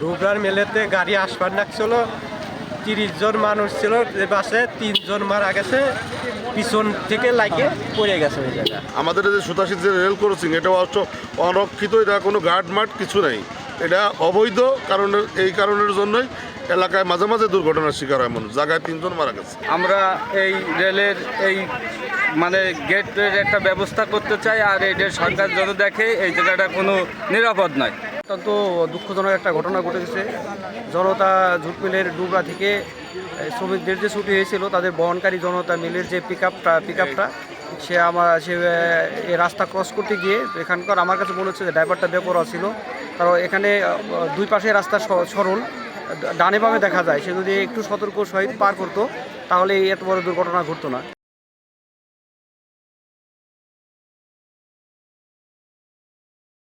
ডুবরার মেলেতে গাড়ি আসবার নাকছিল, 30 জন মানুষ ছিল, যে বাসে 3 জন মারা গেছে, পিছন থেকে লাইকে পড়ে গেছে ওই জায়গায়। আমাদের যে সুতাশির যে রেল ক্রসিং এটা হচ্ছে অরক্ষিত, এটা কোনো গার্ড মাঠ কিছু নেই, এটা অবৈধ কারণের, এই কারণের জন্যই এলাকায় মাঝে মাঝে দুর্ঘটনার শিকার হয় মানুষ, জায়গায় 3 জন মারা গেছে। আমরা এই রেলের এই মানে গেটের একটা ব্যবস্থা করতে চাই, আর এটা সরকার যেন দেখে এই জায়গাটা কোনো নিরাপদ নয়। অত্যন্ত দুঃখজনক একটা ঘটনা ঘটেছে। জনতা জুট মিলের ডুবরা থেকে শ্রমিকদের যে ছুটি হয়েছিল, তাদের বহনকারী জনতা মিলের যে পিক আপটা সে এই রাস্তা ক্রস করতে গিয়ে এখানকার আমার কাছে মনে হচ্ছে যে ড্রাইভারটা বেপরোয়া ছিল। কারণ এখানে দুই পাশে রাস্তা সরল, ডানে বামে দেখা যায়, সে যদি একটু সতর্ক সহিত পার করতো তাহলে এত বড় দুর্ঘটনা ঘটতো না।